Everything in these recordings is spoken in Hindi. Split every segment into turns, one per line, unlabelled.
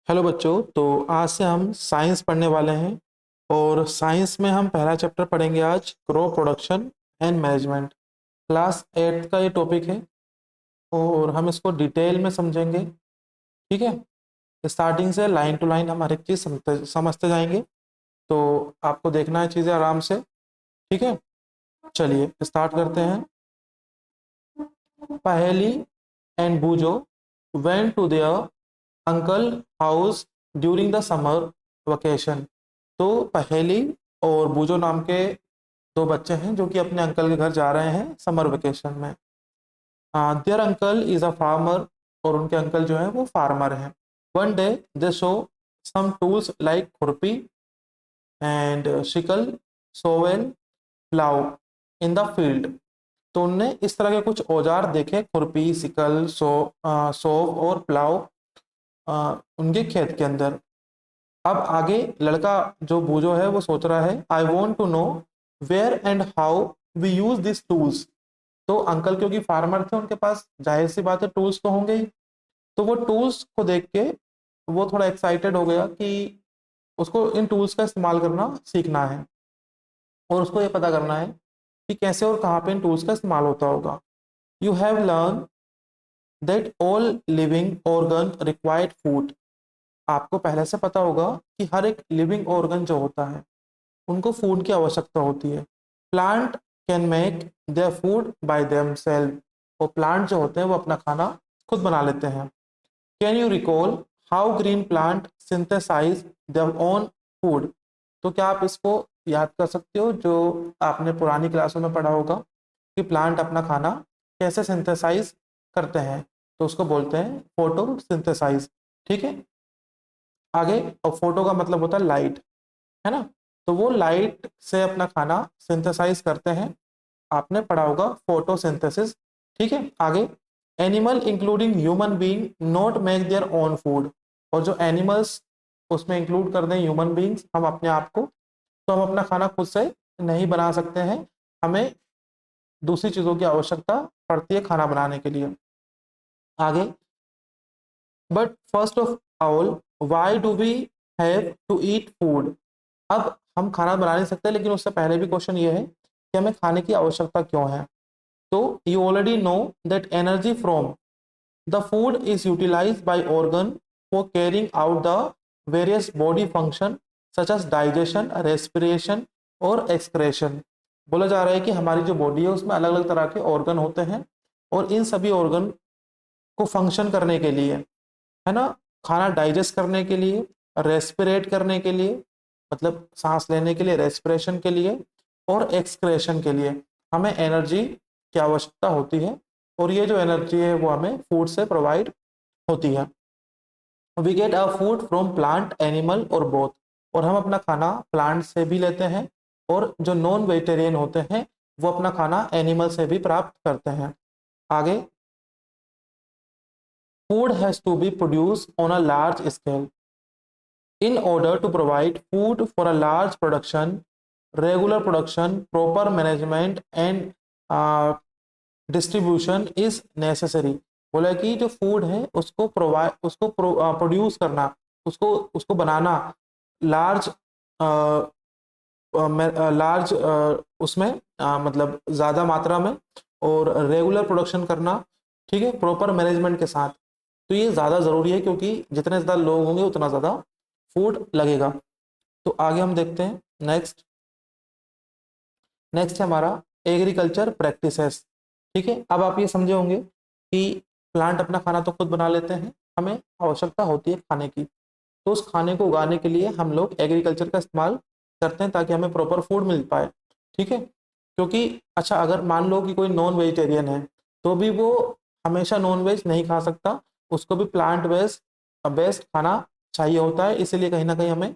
हेलो बच्चों, तो आज से हम साइंस पढ़ने वाले हैं। और साइंस में हम पहला चैप्टर पढ़ेंगे आज, crop production and management. Class 8 का ये टॉपिक है और हम इसको डिटेल में समझेंगे। ठीक है, स्टार्टिंग से लाइन टू लाइन हम हर एक चीज़ समझते जाएंगे। तो आपको देखना है चीज़ें आराम से। ठीक है, चलिए स्टार्ट करते हैं। Paheli and Boojho went to their uncle house during the summer vacation. तो पहेली और बूजो नाम के दो बच्चे हैं जो कि अपने अंकल के घर जा रहे हैं समर वेकेशन में। Their uncle is a farmer, और उनके अंकल जो है वो फार्मर हैं। One day they show some tools like khurpi and sickle, shovel, plough in the field. तो उनने इस तरह के कुछ औजार देखे, खुरपी, सिकल, सोव और प्लाव, उनके खेत के अंदर। अब आगे लड़का जो बूझो है वो सोच रहा है, I want to know where and how we use this tools. तो अंकल क्योंकि फार्मर थे, उनके पास जाहिर सी बात है टूल्स तो होंगे ही। तो वो टूल्स को देख के वो थोड़ा एक्साइटेड हो गया कि उसको इन टूल्स का इस्तेमाल करना सीखना है और उसको ये पता करना है कि कैसे और कहाँ पे इन टूल्स का इस्तेमाल होता होगा। You have learn that all living organ required food. आपको पहले से पता होगा कि हर एक लिविंग ऑर्गन जो होता है उनको फूड की आवश्यकता होती है। Plant can make their food by themself. और प्लांट जो होते हैं वो अपना खाना खुद बना लेते हैं। Can you recall how green plant synthesise their own food. तो क्या आप इसको याद कर सकते हो जो आपने पुरानी क्लासों में पढ़ा होगा कि प्लांट अपना खाना कैसे सिंथेसाइज करते हैं? तो उसको बोलते हैं फोटोसिंथेसाइज। ठीक है, आगे। और फोटो का मतलब होता है लाइट, है ना। तो वो लाइट से अपना खाना सिंथेसाइज करते हैं। आपने पढ़ा होगा फोटोसिंथेसिस। ठीक है, आगे। Animal including human being not make their own food. और जो एनिमल्स उसमें इंक्लूड कर दें ह्यूमन बीइंग्स, हम अपने आप को, तो हम अपना खाना खुद से नहीं बना सकते हैं। हमें दूसरी चीज़ों की आवश्यकता पड़ती है खाना बनाने के लिए। आगे। But first of all, why do we have to eat food. अब हम खाना बना नहीं सकते, लेकिन उससे पहले भी क्वेश्चन ये है कि हमें खाने की आवश्यकता क्यों है। तो you already know that energy from the food is utilised by organ for carrying out the various body function such as digestion, respiration और एक्सक्रेशन। बोला जा रहा है कि हमारी जो बॉडी है उसमें अलग अलग तरह के ऑर्गन होते हैं, और इन सभी ऑर्गन को फंक्शन करने के लिए, है ना, खाना डाइजेस्ट करने के लिए, रेस्पिरेट करने के लिए, मतलब सांस लेने के लिए, रेस्पिरेशन के लिए, और एक्सक्रेशन के लिए हमें एनर्जी की आवश्यकता होती है। और ये जो एनर्जी है वो हमें फूड से प्रोवाइड होती है। We get a food from plant, animal और बोथ। और हम अपना खाना प्लांट से भी लेते हैं, और जो नॉन वेजिटेरियन होते हैं वो अपना खाना एनिमल से भी प्राप्त करते हैं। आगे। Food has to be produce on a large scale. In order to provide food for a large production, regular production, proper management and distribution is necessary. बोला कि जो फूड है उसको प्रोड्यूस करना, उसको उसको बनाना लार्ज लार्ज उसमें, मतलब ज़्यादा मात्रा में, और रेगुलर प्रोडक्शन करना, ठीक है, प्रॉपर मैनेजमेंट के साथ। तो ये ज़्यादा ज़रूरी है क्योंकि जितने ज़्यादा लोग होंगे उतना ज़्यादा फूड लगेगा। तो आगे हम देखते हैं। नेक्स्ट नेक्स्ट है हमारा एग्रीकल्चर प्रैक्टिसेस। ठीक है, अब आप ये समझे होंगे कि प्लांट अपना खाना तो खुद बना लेते हैं, हमें आवश्यकता होती है खाने की। तो उस खाने को उगाने के लिए हम लोग एग्रीकल्चर का इस्तेमाल करते हैं ताकि हमें प्रॉपर फूड मिल पाए। ठीक है, क्योंकि अच्छा, अगर मान लो कि कोई नॉन वेजिटेरियन है तो भी वो हमेशा नॉन वेज नहीं खा सकता, उसको भी प्लांट बेस्ड बेस्ड खाना चाहिए होता है। इसीलिए कहीं ना कहीं हमें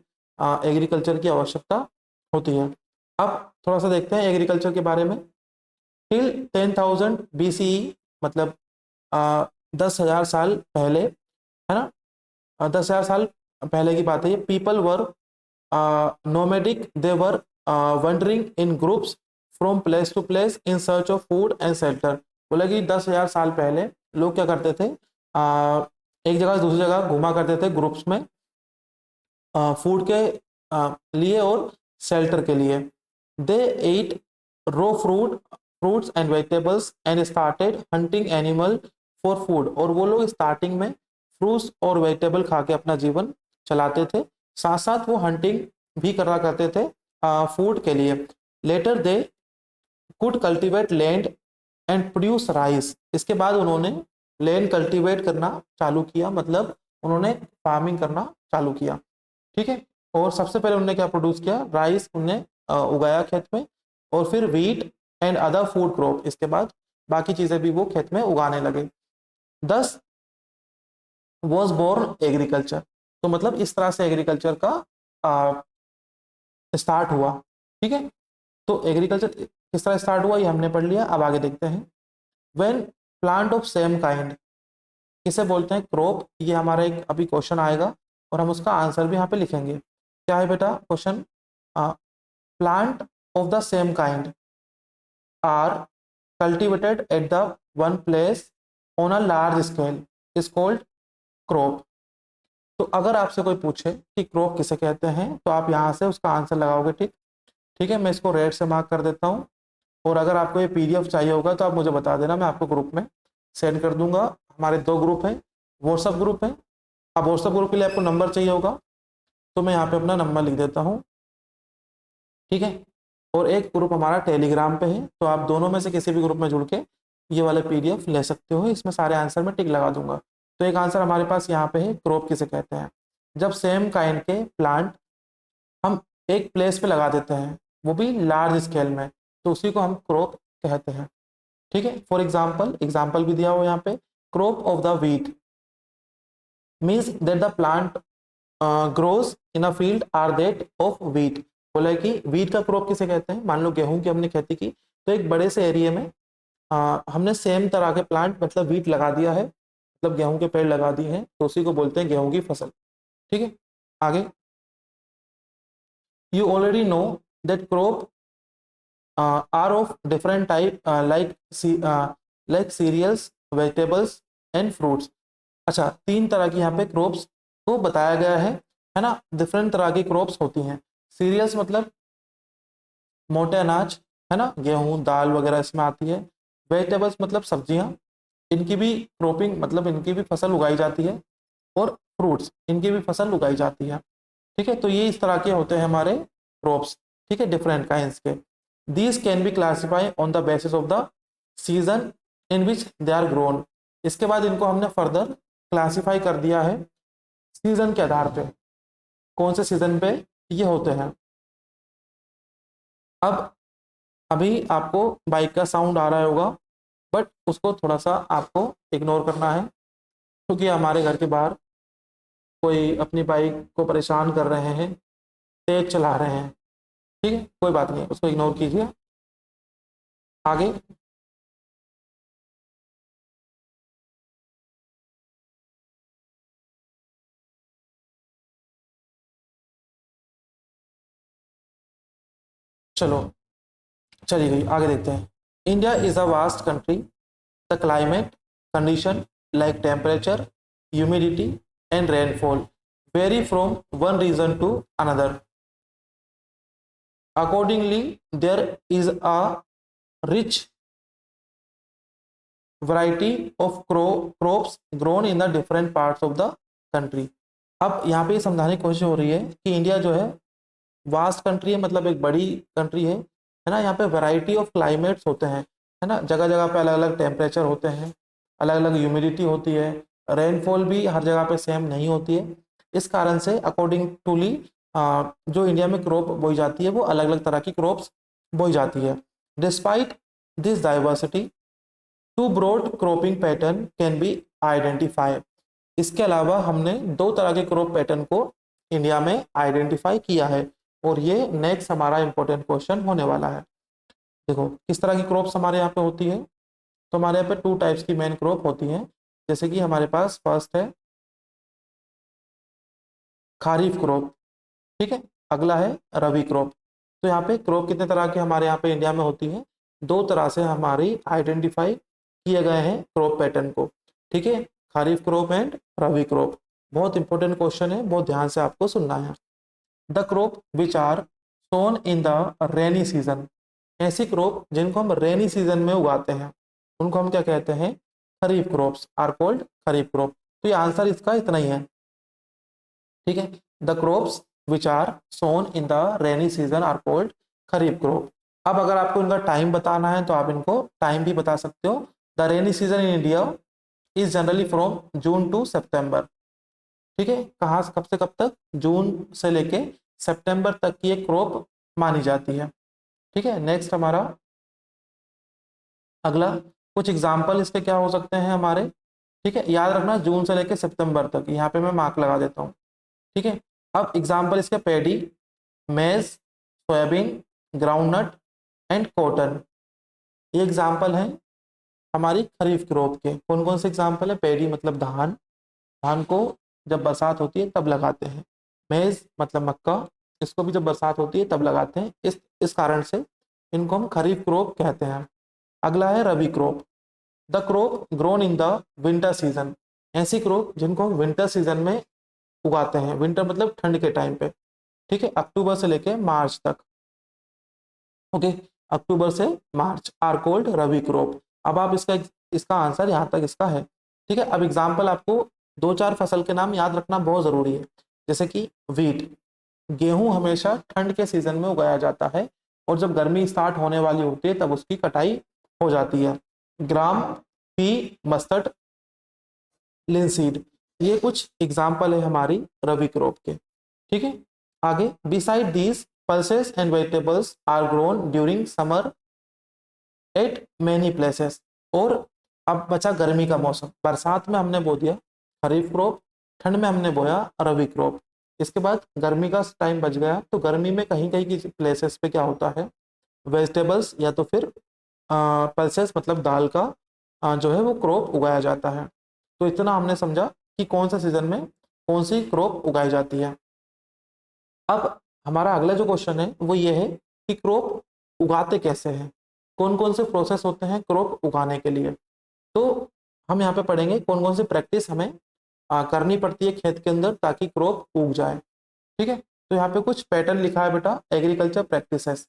एग्रीकल्चर की आवश्यकता होती है। अब थोड़ा सा देखते हैं एग्रीकल्चर के बारे में। टिल 10,000 BCE, मतलब 10,000 साल पहले, है ना, 10,000 साल पहले की बात है ये। People were nomadic, they were wandering in groups from place to place in search of food and shelter. बोला कि 10,000 साल पहले लोग क्या करते थे, एक जगह से दूसरी जगह घूमा करते थे ग्रुप्स में, फूड के लिए और शेल्टर के लिए। They ate raw fruits and vegetables and started hunting animal for food. और वो लोग स्टार्टिंग में फ्रूट्स और वेजिटेबल खा के अपना जीवन चलाते थे, साथ साथ वो हंटिंग भी करा करते थे फूड के लिए। Later they could cultivate land and produce rice. इसके बाद उन्होंने लैंड कल्टीवेट करना चालू किया, मतलब उन्होंने फार्मिंग करना चालू किया। ठीक है, और सबसे पहले उन्होंने क्या प्रोड्यूस किया, राइस उन्होंने उगाया खेत में, और फिर wheat and other food crop, इसके बाद बाकी चीजें भी वो खेत में उगाने लगे। दस वॉज बोर्न एग्रीकल्चर। तो मतलब इस तरह से एग्रीकल्चर का स्टार्ट हुआ। ठीक है, तो एग्रीकल्चर किस तरह स्टार्ट हुआ ये हमने पढ़ लिया। अब आगे देखते हैं। When plant of same kind, किसे बोलते हैं, क्रॉप। ये हमारा एक अभी क्वेश्चन आएगा और हम उसका आंसर भी यहाँ पे लिखेंगे। क्या है बेटा question, plant of the same kind are cultivated at the one place on a large scale is called crop. तो अगर आपसे कोई पूछे कि क्रॉप किसे कहते हैं तो आप यहाँ से उसका आंसर लगाओगे। ठीक, ठीक है, मैं इसको रेड से मार्क कर देता हूँ। और अगर आपको ये पीडीएफ चाहिए होगा तो आप मुझे बता देना, मैं आपको ग्रुप में सेंड कर दूंगा। हमारे 2 ग्रुप हैं, व्हाट्सअप ग्रुप है। अब व्हाट्सअप ग्रुप के लिए आपको नंबर चाहिए होगा तो मैं यहाँ पे अपना नंबर लिख देता हूँ। ठीक है, और एक ग्रुप हमारा टेलीग्राम पे है, तो आप दोनों में से किसी भी ग्रुप में जुड़ के ये वाले पीडीएफ ले सकते हो। इसमें सारे आंसर में टिक लगा दूंगा। तो एक आंसर हमारे पास यहाँ पे है, क्रॉप किसे कहते हैं, जब सेम काइंड के प्लांट हम एक प्लेस पे लगा देते हैं, वो भी लार्ज स्केल में, तो उसी को हम क्रॉप कहते हैं। ठीक है, फॉर एग्जाम्पल, एग्जाम्पल भी दिया हुआ यहाँ पे, crop of the wheat means that the plant grows in a field are that of wheat. बोला कि व्हीट का क्रॉप किसे कहते हैं, मान लो गेहूं की हमने खेती की, तो एक बड़े से एरिया में हमने सेम तरह के प्लांट मतलब व्हीट लगा दिया है, मतलब गेहूं के पेड़ लगा दिए हैं, तो उसी को बोलते हैं गेहूं की फसल। ठीक है, आगे, you already know that crop are of different type like cereals, vegetables and fruits। अच्छा, 3 तरह की यहाँ पे क्रॉप्स को बताया गया है ना। डिफरेंट तरह की क्रॉप्स होती हैं। सीरियल्स मतलब मोटे अनाज, है ना, गेहूं दाल वगैरह इसमें आती है। वेजिटेबल्स मतलब सब्जियां, इनकी भी क्रॉपिंग मतलब इनकी भी फसल उगाई जाती है। और फ्रूट्स, इनकी भी फसल उगाई जाती है। ठीक है, तो ये इस तरह के होते हैं हमारे क्रॉप्स। ठीक है, डिफरेंट काइंड्स के। These can be classified on the basis of the season in which they are grown। इसके बाद इनको हमने फर्दर क्लासिफाई कर दिया है सीजन के आधार पे, कौन से सीजन पे ये होते हैं। अब अभी आपको बाइक का साउंड आ रहा होगा, बट उसको थोड़ा सा आपको इग्नोर करना है, क्योंकि हमारे घर के बाहर कोई अपनी बाइक को परेशान कर रहे हैं, तेज चला रहे हैं। ठीक है, कोई बात नहीं, उसको इग्नोर कीजिए। आगे, चलो चली गई, आगे देखते हैं। India is a vast country. The climate condition like temperature, humidity and rainfall vary from one region to another. Accordingly there is a rich variety of crops grown in the different parts of the country. अब यहाँ पे समझाने की कोशिश हो रही है कि इंडिया जो है वास्ट कंट्री है, मतलब एक बड़ी कंट्री है ना। यहाँ पे वैरायटी ऑफ क्लाइमेट्स होते हैं, है ना, जगह जगह पे अलग अलग टेम्परेचर होते हैं, अलग अलग ह्यूमिडिटी होती है, रेनफॉल भी हर जगह पे सेम नहीं होती है। इस कारण से अकॉर्डिंग टूली जो इंडिया में क्रॉप बोई जाती है वो अलग अलग तरह की क्रॉप्स बोई जाती है। Despite this diversity two broad cropping pattern can be identify. इसके अलावा हमने 2 तरह के क्रॉप पैटर्न को इंडिया में आइडेंटिफाई किया है, और ये नेक्स्ट हमारा इंपॉर्टेंट क्वेश्चन होने वाला है। देखो किस तरह की क्रॉप्स हमारे यहाँ पे होती है। तो हमारे यहाँ पे 2 टाइप्स की मेन क्रॉप होती हैं। जैसे कि हमारे पास फर्स्ट है खारीफ क्रॉप, ठीक है, अगला है रबी क्रॉप। तो यहाँ पे क्रॉप कितने तरह के हमारे यहाँ पे इंडिया में होती है, 2 तरह से हमारी आइडेंटिफाई किए गए हैं क्रॉप पैटर्न को। ठीक है, kharif crop and rabi crop. बहुत इंपॉर्टेंट क्वेश्चन है, बहुत ध्यान से आपको सुनना है। The crop which are sown in the rainy season, ऐसी क्रॉप जिनको हम रेनी सीजन में उगाते हैं उनको हम क्या कहते हैं, kharif crops are called kharif crop. तो ये आंसर इसका इतना ही है, ठीक है। The crops which are sown in the rainy season are called kharif crop. अब अगर आपको इनका टाइम बताना है तो आप इनको टाइम भी बता सकते हो। The rainy season in India is generally from June to September, ठीक है। कहाँ से कब तक, जून से लेके सितंबर तक की एक क्रॉप मानी जाती है, ठीक है। नेक्स्ट हमारा अगला कुछ एग्जाम्पल इसके क्या हो सकते हैं हमारे, ठीक है। याद रखना जून से लेके सितंबर तक, यहाँ पे मैं मार्क लगा देता हूँ, ठीक है। अब एग्जाम्पल इसके पैडी, मेज, सोयाबीन, ग्राउंडनट एंड कॉटन, ये एग्जाम्पल हैं हमारी खरीफ क्रॉप के। कौन कौन से एग्जाम्पल है, पैडी मतलब धान, धान को जब बरसात होती है तब लगाते हैं। मेज मतलब मक्का, इसको भी जब बरसात होती है तब लगाते हैं, इस कारण से इनको हम खरीफ क्रॉप कहते हैं। अगला है rabi crop, the crop grown in the winter season, ऐसी क्रॉप जिनको हम विंटर सीजन में उगाते हैं। विंटर मतलब ठंड के टाइम पे, ठीक है, अक्टूबर से लेके मार्च तक, ओके। अक्टूबर से मार्च आर कोल्ड रबी क्रॉप। अब आप इसका इसका आंसर यहाँ तक इसका है, ठीक है। अब एग्जाम्पल आपको दो चार फसल के नाम याद रखना बहुत जरूरी है, जैसे कि वीट, गेहूं हमेशा ठंड के सीजन में उगाया जाता है और जब गर्मी स्टार्ट होने वाली होती है तब उसकी कटाई हो जाती है। ग्राम, पी, मस्टर्ड, लिनसीड, ये कुछ एग्जाम्पल है हमारी रबी क्रॉप के, ठीक है। आगे, beside these pulses and vegetables are grown during summer at many places. और अब बचा गर्मी का मौसम, बरसात में हमने बो दिया खरीफ क्रॉप, ठंड में हमने बोया रबी क्रॉप, इसके बाद गर्मी का टाइम बच गया तो गर्मी में कहीं कहीं की प्लेसेस पे क्या होता है, वेजिटेबल्स या तो फिर पल्सेस मतलब दाल का जो है वो क्रॉप उगाया जाता है। तो इतना हमने समझा कि कौन सा सीजन में कौन सी क्रॉप उगाई जाती है। अब हमारा अगला जो क्वेश्चन है वो ये है कि क्रॉप उगाते कैसे हैं, कौन कौन से प्रोसेस होते हैं क्रॉप उगाने के लिए। तो हम यहाँ पे पढ़ेंगे कौन कौन सी प्रैक्टिस हमें करनी पड़ती है खेत के अंदर ताकि क्रॉप उग जाए, ठीक है। तो यहाँ पे कुछ पैटर्न लिखा है बेटा, एग्रीकल्चर प्रैक्टिसेस,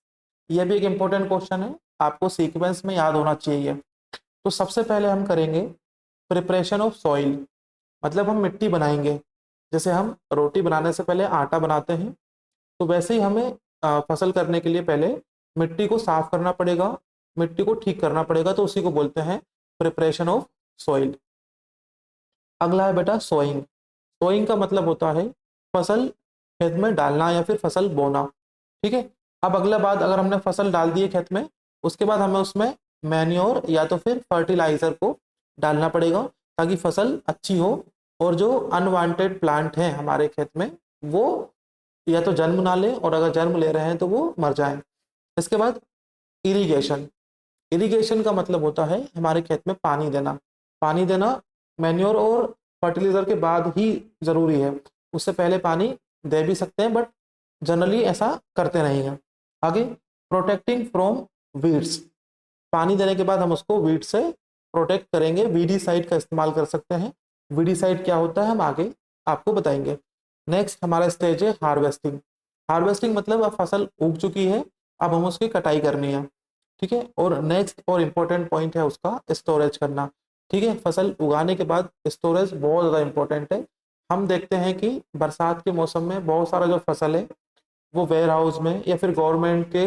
ये भी एक इंपॉर्टेंट क्वेश्चन है, आपको सीक्वेंस में याद होना चाहिए। तो सबसे पहले हम करेंगे प्रिपरेशन ऑफ सॉइल, मतलब हम मिट्टी बनाएंगे, जैसे हम रोटी बनाने से पहले आटा बनाते हैं तो वैसे ही हमें फसल करने के लिए पहले मिट्टी को साफ करना पड़ेगा, मिट्टी को ठीक करना पड़ेगा, तो उसी को बोलते हैं प्रिपरेशन ऑफ सॉइल। अगला है बेटा सोइंग, सोइंग का मतलब होता है फसल खेत में डालना या फिर फसल बोना, ठीक है। अब अगला बात, अगर हमने फसल डाल दी है खेत में, उसके बाद हमें उसमें मैन्योर या तो फिर फर्टिलाइजर को डालना पड़ेगा ताकि फसल अच्छी हो और जो अनवांटेड प्लांट हैं हमारे खेत में वो या तो जन्म ना ले और अगर जन्म ले रहे हैं तो वो मर जाएं। इसके बाद इरिगेशन, इरिगेशन का मतलब होता है हमारे खेत में पानी देना, पानी देना मैन्योर और फर्टिलाइजर के बाद ही जरूरी है, उससे पहले पानी दे भी सकते हैं बट जनरली ऐसा करते नहीं हैं। आगे, प्रोटेक्टिंग फ्रॉम वीड्स, पानी देने के बाद हम उसको वीड से प्रोटेक्ट करेंगे, वीडीसाइड का इस्तेमाल कर सकते हैं। वीडीसाइड क्या होता है हम आगे आपको बताएंगे। नेक्स्ट हमारा स्टेज है हार्वेस्टिंग, हार्वेस्टिंग मतलब अब फसल उग चुकी है, अब हम उसकी कटाई करनी है, ठीक है। और नेक्स्ट और इम्पोर्टेंट पॉइंट है उसका स्टोरेज करना, ठीक है। फसल उगाने के बाद स्टोरेज बहुत ज़्यादा इंपॉर्टेंट है। हम देखते हैं कि बरसात के मौसम में बहुत सारा जो फसल है वो वेयर हाउस में या फिर गवर्नमेंट के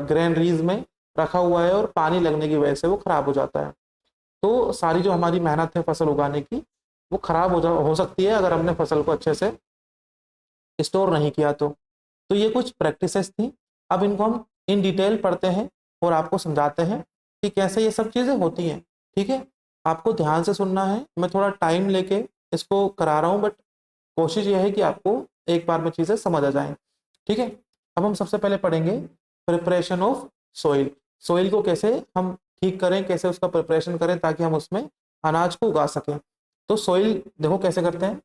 ग्रेनरीज में रखा हुआ है और पानी लगने की वजह से वो खराब हो जाता है। तो सारी जो हमारी मेहनत है फसल उगाने की वो खराब हो सकती है अगर हमने फसल को अच्छे से स्टोर नहीं किया तो ये कुछ प्रैक्टिसेस थी। अब इनको हम इन डिटेल पढ़ते हैं और आपको समझाते हैं कि कैसे ये सब चीज़ें होती हैं, ठीक है। आपको ध्यान से सुनना है, मैं थोड़ा टाइम लेके इसको करा रहा हूँ बट कोशिश ये है कि आपको एक बार में चीज़ें समझ आ जाएं, ठीक है। अब हम सबसे पहले पढ़ेंगे प्रिपरेशन ऑफ सोइल, सोइल को कैसे हम ठीक करें, कैसे उसका प्रिपरेशन करें ताकि हम उसमें अनाज को उगा सकें। तो सोइल देखो कैसे करते हैं,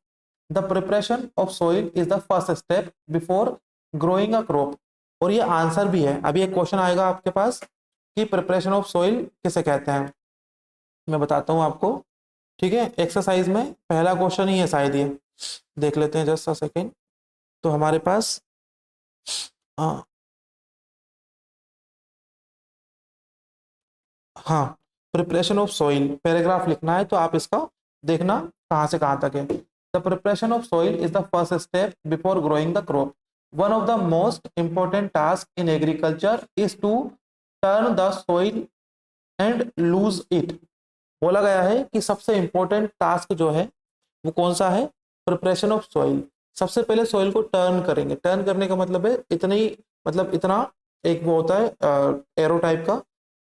the preparation of soil is the first step before growing a crop. और ये आंसर भी है, अभी एक क्वेश्चन आएगा आपके पास कि प्रिपरेशन ऑफ सोइल किसे कहते हैं, मैं बताता हूँ आपको। ठीक है, एक्सरसाइज में पहला क्वेश्चन ही है शायद ये, देख लेते हैं जस्ट अ सेकेंड। तो हमारे पास हाँ हाँ, प्रिपरेशन ऑफ सॉइल पैराग्राफ लिखना है, तो आप इसका देखना कहाँ से कहाँ तक है। The preparation of soil is the first step before growing the crop. One of the most important task in agriculture is to turn the soil and loose it. बोला गया है कि सबसे इंपॉर्टेंट टास्क जो है वो कौन सा है, प्रिपरेशन ऑफ सॉइल। सबसे पहले सॉइल को टर्न करेंगे, टर्न करने का मतलब है इतनी, मतलब इतना, एक वो होता है एरो टाइप का,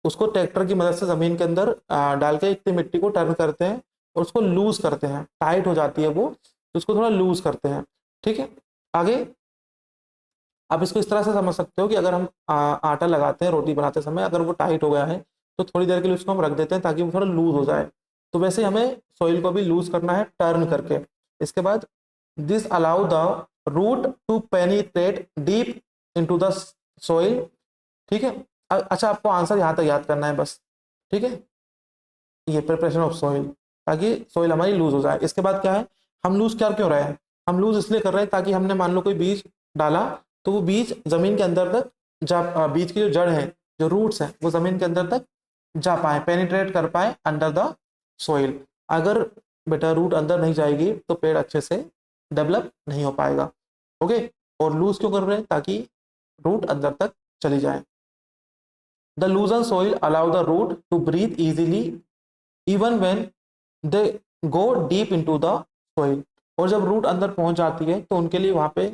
उसको ट्रैक्टर की मदद से जमीन के अंदर डाल के इतनी मिट्टी को टर्न करते हैं और उसको लूज करते हैं, टाइट हो जाती है वो, तो उसको थोड़ा लूज करते हैं। ठीक है, आगे आप इसको इस तरह से समझ सकते हो कि अगर हम आटा लगाते हैं रोटी बनाते समय, अगर वो टाइट हो गया है तो थोड़ी देर के लिए उसको हम रख देते हैं ताकि वो थोड़ा लूज हो जाए। तो वैसे हमें सॉइल को भी लूज करना है टर्न करके। इसके बाद this allow the root to penetrate deep into the soil. ठीक है, अच्छा आपको आंसर यहाँ तक याद करना है बस। ठीक है, ये प्रिपरेशन ऑफ सॉइल, ताकि सॉइल हमारी लूज हो जाए। इसके बाद क्या है, हम लूज क्या क्यों रहे हैं, हम लूज इसलिए कर रहे हैं ताकि हमने मान लो कोई बीज डाला, तो वो बीज जमीन के अंदर तक जा, बीज की जो जड़ है, जो रूट्स हैं, वो जमीन के अंदर तक जा पाए, पेनिट्रेट कर पाए अंडर द सॉइल। अगर बेटा रूट अंदर नहीं जाएगी तो पेड़ अच्छे से डेवलप नहीं हो पाएगा। ओके, और लूज क्यों कर रहे हैं, ताकि रूट अंदर तक चली जाए। The loosen soil allow the root to breathe easily even when they go deep into the soil. और जब रूट अंदर पहुंच जाती है तो उनके लिए वहां पे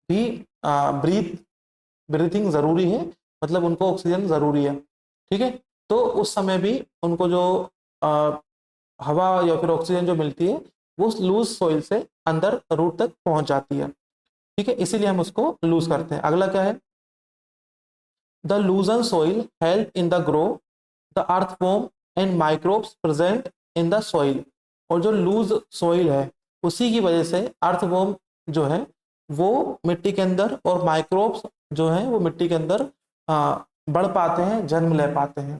भी ब्रीथ ब्रीथिंग जरूरी है, मतलब उनको ऑक्सीजन जरूरी है। ठीक है, तो उस समय भी उनको जो आ, हवा या फिर ऑक्सीजन जो मिलती है वो लूज सोइल से अंदर रूट तक पहुंच जाती है। ठीक है, इसीलिए हम उसको लूज करते हैं। अगला क्या है, the loosen soil help in the grow the earthworm and microbes present in the soil. और जो लूज सॉइल है उसी की वजह से अर्थवॉर्म जो है वो मिट्टी के अंदर, और माइक्रोब्स जो है वो मिट्टी के अंदर बढ़ पाते हैं, जन्म ले पाते हैं।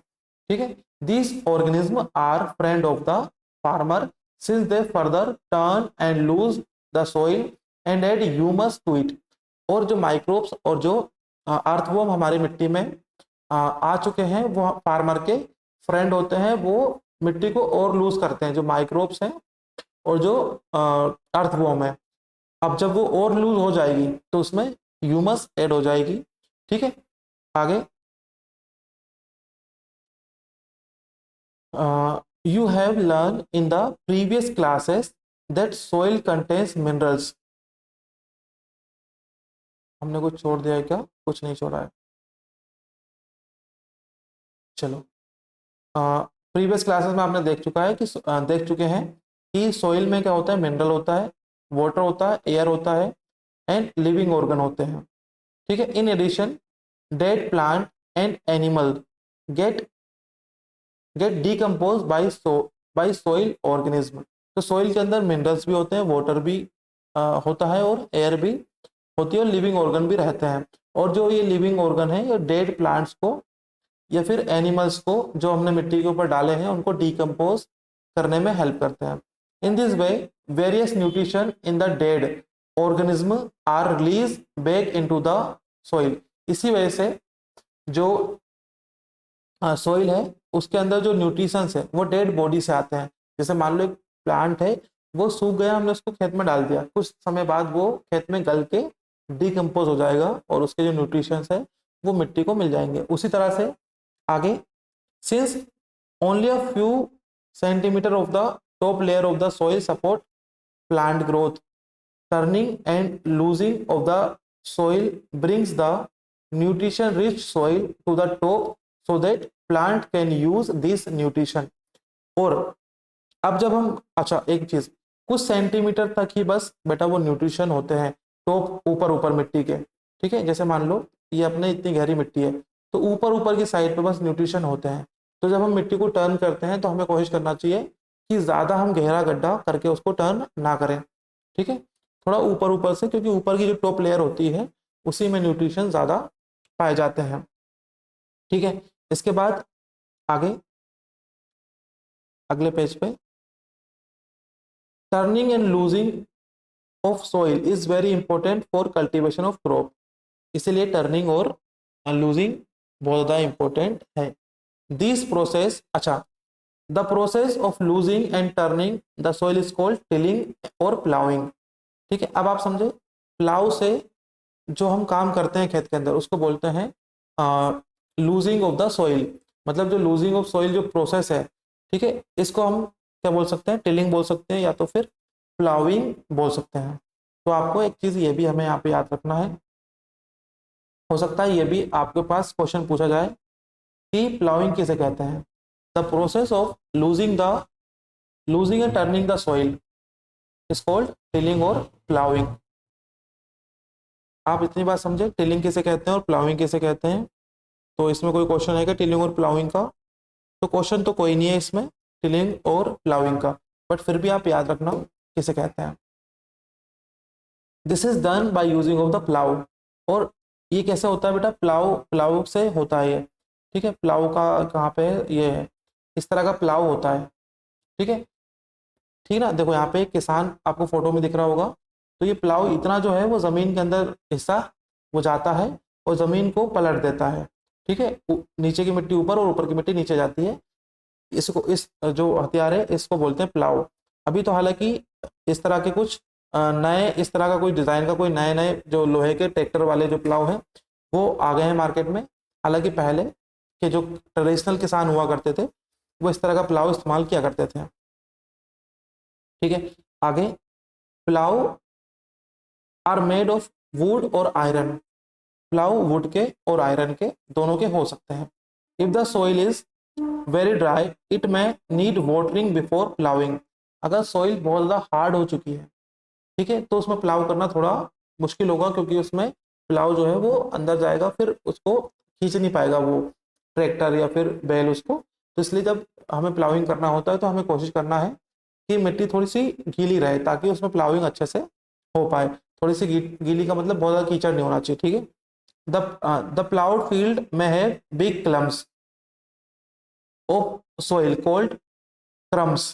ठीक है, this organism are friend of the farmer since they further turn and loose the soil and add humus to it. और जो माइक्रोब्स और जो अर्थवॉर्म हमारी मिट्टी में आ चुके हैं वो फार्मर के फ्रेंड होते हैं, वो मिट्टी को और लूज करते हैं, जो माइक्रोब्स हैं और जो अर्थवॉर्म है। अब जब वो और लूज हो जाएगी तो उसमें ह्यूमस ऐड हो जाएगी। ठीक है, आगे you have learn in the previous classes that soil contains minerals. हमने कुछ छोड़ दिया है क्या, कुछ नहीं छोड़ा है, चलो। प्रीवियस क्लासेस में आपने देख चुका है कि देख चुके हैं कि सोइल में क्या होता है, मिनरल होता है, वाटर होता है, एयर होता है एंड लिविंग ऑर्गन होते हैं। ठीक है, in addition dead plant and animal get get decompose by soil organism. तो सोइल के अंदर मिनरल्स भी होते हैं, वाटर भी होता है और एयर भी होती है और लिविंग ऑर्गन भी रहते हैं। और जो ये लिविंग ऑर्गन है ये डेड प्लांट्स को या फिर एनिमल्स को जो हमने मिट्टी के ऊपर डाले हैं उनको डिकम्पोज करने में हेल्प करते हैं। In this way various nutrition in the dead organism are release back into the soil. इसी वजह से जो सोइल है उसके अंदर जो न्यूट्रिशंस है वो डेड बॉडी से आते हैं। जैसे मान लो एक प्लांट है, वो सूख गया, हमने उसको खेत में डाल दिया, कुछ समय बाद वो खेत में गल के डिकम्पोज हो जाएगा और उसके जो न्यूट्रिशंस है वो मिट्टी को मिल जाएंगे। उसी तरह से आगे, since only a few centimetre of the top layer of the soil support plant growth, turning and losing of the soil brings the nutrition rich soil to the top so that plant can use this nutrition। और अब जब हम, अच्छा एक चीज, कुछ सेंटीमीटर तक ही बस बेटा वो न्यूट्रिशन होते हैं टॉप, ऊपर ऊपर मिट्टी के। ठीक है, जैसे मान लो ये अपने इतनी गहरी मिट्टी है तो ऊपर ऊपर की साइड पे बस न्यूट्रिशन होते हैं। तो जब हम मिट्टी को टर्न करते हैं तो हमें कोशिश करना चाहिए कि ज्यादा हम गहरा गड्ढा करके उसको टर्न ना करें। ठीक है, थोड़ा ऊपर ऊपर से, क्योंकि ऊपर की जो टॉप लेयर होती है उसी में न्यूट्रिशन ज़्यादा पाए जाते हैं। ठीक है, इसके बाद आगे अगले पेज पे turning and losing of soil is very important for cultivation of crop. इसीलिए टर्निंग और लूजिंग बहुत ज़्यादा इंपॉर्टेंट है। दिस प्रोसेस, अच्छा, the process of losing and turning the soil is called tilling और प्लाउइंग। ठीक है, अब आप समझे, प्लाउ से जो हम काम करते हैं खेत के अंदर उसको बोलते हैं लूजिंग ऑफ द सॉइल। मतलब जो लूजिंग ऑफ सॉइल जो प्रोसेस है, ठीक है, इसको हम क्या बोल सकते हैं, टिलिंग बोल सकते हैं या तो फिर प्लाउइंग बोल सकते हैं। तो आपको एक चीज़ ये भी हमें यहाँ पे याद रखना है, हो सकता है ये भी आपके पास क्वेश्चन पूछा जाए कि प्लाउइंग किसे कहते हैं। The process of losing and turning the soil is called tilling और प्लाउइंग। आप इतनी बात समझे, टिलिंग किसे कहते हैं और प्लाउइंग किसे कहते हैं। तो इसमें कोई क्वेश्चन आएगा टिलिंग और प्लाउइंग का, तो क्वेश्चन तो कोई नहीं है इसमें टिलिंग और प्लाउइंग का, बट फिर भी आप याद रखना किसे कहते हैं। This is done by using of the plough. और ये कैसे होता है बेटा, प्लाउ प्लाउ से होता है ये। ठीक है, प्लाउ का कहाँ पे है, ये है, इस तरह का प्लाउ होता है। ठीक है, ठीक ना, देखो यहाँ पे एक किसान आपको फोटो में दिख रहा होगा। तो ये प्लाउ इतना जो है वो जमीन के अंदर हिस्सा वो जाता है और जमीन को पलट देता है। ठीक है, नीचे की मिट्टी ऊपर और ऊपर की मिट्टी नीचे जाती है। इसको, इस जो हथियार है इसको बोलते हैं प्लाउ। अभी तो हालांकि इस तरह के कुछ नए, इस तरह का कोई डिजाइन का कोई नए नए जो लोहे के ट्रैक्टर वाले जो प्लाउ हैं वो आ गए हैं मार्केट में। हालांकि पहले के जो ट्रेडिशनल किसान हुआ करते थे वो इस तरह का प्लाउ इस्तेमाल किया करते थे। ठीक है, आगे, plough are made of wood और आयरन। प्लाउ वुड के और आयरन के दोनों के हो सकते हैं। If the soil is very dry it may need watering before ploughing. अगर सॉइल बहुत ज़्यादा हार्ड हो चुकी है, ठीक है, तो उसमें प्लाउ करना थोड़ा मुश्किल होगा, क्योंकि उसमें प्लाउ जो है वो अंदर जाएगा, फिर उसको खींच नहीं पाएगा वो ट्रैक्टर या फिर बैल उसको। तो इसलिए जब हमें प्लाउइंग करना होता है तो हमें कोशिश करना है कि मिट्टी थोड़ी सी गीली रहे ताकि उसमें प्लाउइंग अच्छे से हो पाए। थोड़ी सी गीली का मतलब बहुत ज़्यादा कीचड़ नहीं होना चाहिए। ठीक है, द प्लाउड फील्ड में है big clumps of soil called crumbs.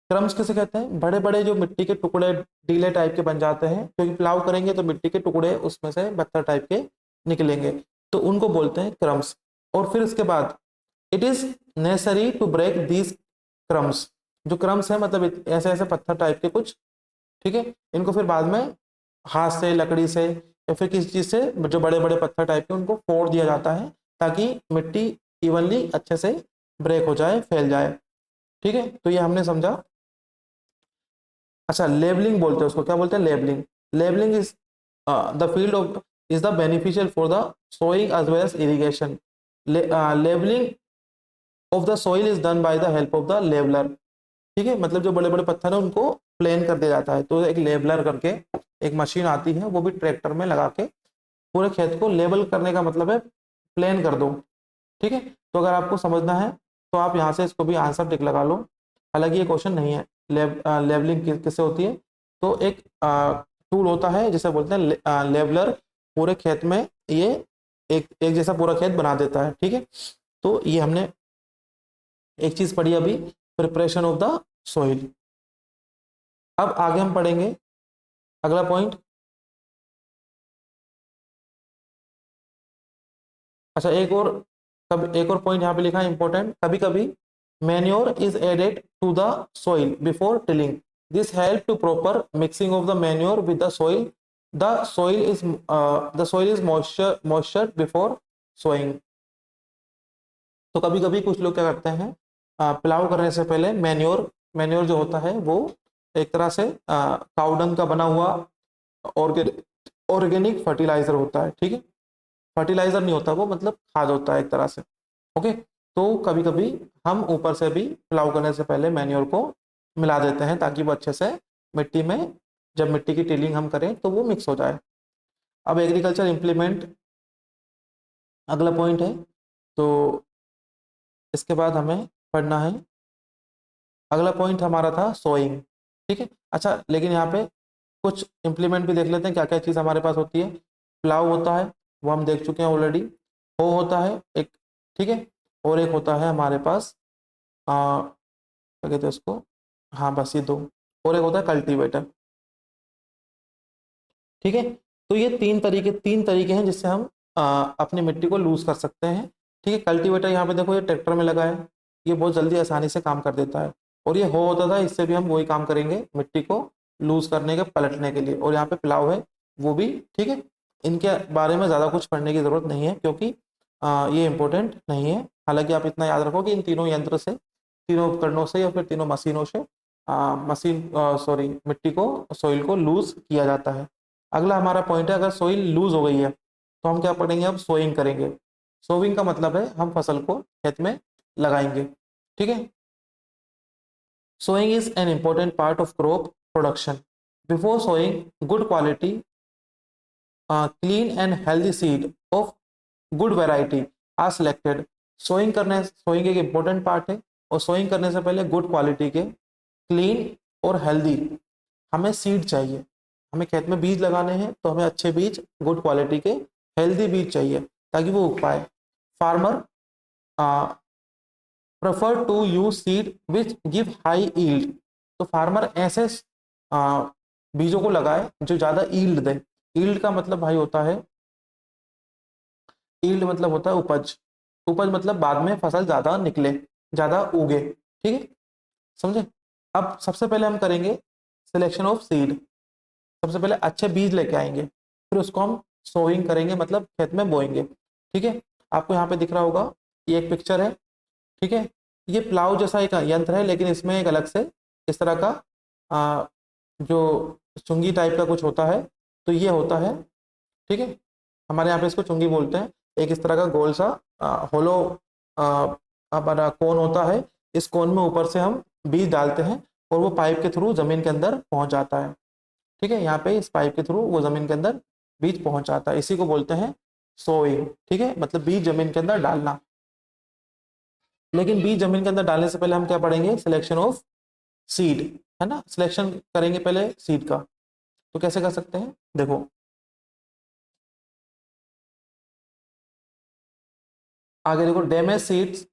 Crumbs किसे कहते हैं, बड़े बड़े जो मिट्टी के टुकड़े डीले टाइप के बन जाते हैं, क्योंकि प्लाउ करेंगे तो मिट्टी के टुकड़े उसमें से पत्थर टाइप के निकलेंगे, तो उनको बोलते हैं क्रम्स। और फिर इसके बाद it is necessary to break these crumbs. जो क्रम्स है मतलब ऐसे ऐसे पत्थर टाइप के कुछ, ठीक है, इनको फिर बाद में हाथ से, लकड़ी से या फिर किसी चीज से, जो बड़े बड़े पत्थर टाइप के, उनको फोड़ दिया जाता है ताकि मिट्टी इवनली अच्छे से ब्रेक हो जाए, फैल जाए। ठीक है, तो ये हमने समझा। अच्छा, लेबलिंग बोलते हैं उसको, क्या बोलते हैं, levelling. Levelling is the field of is the beneficial for the sowing as well as irrigation. Levelling of the soil is done by the help of the लेबलर। ठीक है, मतलब जो बड़े बड़े पत्थर है उनको प्लेन कर दिया जाता है, तो एक लेबलर करके एक मशीन आती है, वो भी ट्रैक्टर में लगा के पूरे खेत को लेबल करने का मतलब है प्लेन कर दो। ठीक है, तो अगर आपको समझना है तो आप यहाँ से इसको भी आंसर टिक लगा लो। हालांकि ये क्वेश्चन नहीं है, लेबलिंग किससे होती है। तो एक टूल होता है जिसे बोलते हैं लेबलर, पूरे खेत में ये एक एक जैसा पूरा खेत बना देता है। ठीक है, तो ये हमने एक चीज पढ़ी अभी, प्रिपरेशन ऑफ द सोइल। अब आगे हम पढ़ेंगे अगला पॉइंट। अच्छा, एक और पॉइंट यहाँ पे लिखा है इंपॉर्टेंट, कभी कभी manure is added to the soil before tilling. This help to proper mixing of the manure with the soil. The soil is moisture before sowing. तो कभी कभी कुछ लोग क्या करते हैं, प्लाव करने से पहले मैन्योर, मैन्योर जो होता है वो एक तरह से काउडंग का बना हुआ ऑर्गेनिक फर्टिलाइजर होता है। ठीक है, फर्टिलाइजर नहीं होता वो, मतलब खाद होता है एक तरह से। ओके, तो कभी कभी हम ऊपर से भी प्लाव करने से पहले मैन्योर को मिला देते हैं ताकि वो अच्छे से मिट्टी में, जब मिट्टी की टिलिंग हम करें तो वो मिक्स हो जाए। अब एग्रीकल्चर इम्प्लीमेंट अगला पॉइंट है, तो इसके बाद हमें पढ़ना है। अगला पॉइंट हमारा था सोइंग। ठीक है, अच्छा, लेकिन यहाँ पे कुछ इम्प्लीमेंट भी देख लेते हैं क्या क्या चीज़ हमारे पास होती है। प्लाव होता है, वो हम देख चुके हैं ऑलरेडी। हो होता है एक, ठीक है, और एक होता है हमारे पास क्या कहते हैं उसको, हाँ बस ये दो, और एक होता है कल्टीवेटर। ठीक है, तो ये तीन तरीके हैं जिससे हम अपनी मिट्टी को लूज कर सकते हैं। ठीक है, कल्टीवेटर यहाँ पे देखो ये ट्रैक्टर में लगा है, ये बहुत जल्दी आसानी से काम कर देता है। और ये हो होता था, इससे भी हम वही काम करेंगे मिट्टी को लूज करने के, पलटने के लिए। और यहाँ पे प्लाव है वो भी। ठीक है, इनके बारे में ज़्यादा कुछ पढ़ने की ज़रूरत नहीं है, क्योंकि ये इंपॉर्टेंट नहीं है। हालांकि आप इतना याद रखो कि इन तीनों यंत्र से, तीनों उपकरणों से या फिर तीनों मशीनों से मिट्टी को, सॉइल को लूज किया जाता है। अगला हमारा पॉइंट है, अगर सोइल लूज हो गई है तो हम क्या पढ़ेंगे, अब सोइंग करेंगे। सोइंग का मतलब है हम फसल को खेत में लगाएंगे। ठीक है, sowing is an important part of crop production. Before sowing good quality clean and healthy seed of good variety are selected. Sowing एक इम्पोर्टेंट पार्ट है, और सोइंग करने से पहले गुड क्वालिटी के, क्लीन और हेल्दी हमें सीड चाहिए। हमें खेत में बीज लगाने हैं तो हमें अच्छे बीज, गुड क्वालिटी के हेल्दी बीज चाहिए ताकि वो उग पाए। Farmer prefer to use seed which give high yield. तो फार्मर ऐसे बीजों को लगाए जो ज़्यादा ईल्ड दे। ईल्ड का मतलब भाई होता है, ईल्ड मतलब होता है उपज। उपज मतलब बाद में फसल ज़्यादा निकले, ज़्यादा उगे। ठीक है, समझे। अब सबसे पहले हम करेंगे सिलेक्शन ऑफ सीड। सबसे पहले अच्छे बीज लेके आएंगे, फिर उसको हम सोइंग करेंगे, मतलब खेत में बोएंगे। ठीक है, आपको यहाँ पे दिख रहा होगा, ये एक पिक्चर है। ठीक है, ये प्लाव जैसा एक यंत्र है, लेकिन इसमें एक अलग से इस तरह का जो चुंगी टाइप का कुछ होता है, तो ये होता है। ठीक है, हमारे यहाँ पे इसको चुंगी बोलते हैं। एक इस तरह का गोल सा होलो हमारा कोन होता है। इस कोन में ऊपर से हम बीज डालते हैं और वो पाइप के थ्रू जमीन के अंदर पहुंच जाता है। ठीक है, यहाँ पे इस पाइप के थ्रू वो जमीन के अंदर बीज पहुंच जाता है, इसी को बोलते हैं सोइंग। ठीक है, मतलब बीज जमीन के अंदर डालना। लेकिन बीज जमीन के अंदर डालने से पहले हम क्या पढ़ेंगे, सिलेक्शन ऑफ सीड, है ना। सिलेक्शन करेंगे पहले सीड का, तो कैसे कर सकते हैं, देखो। आगे देखो, damage seeds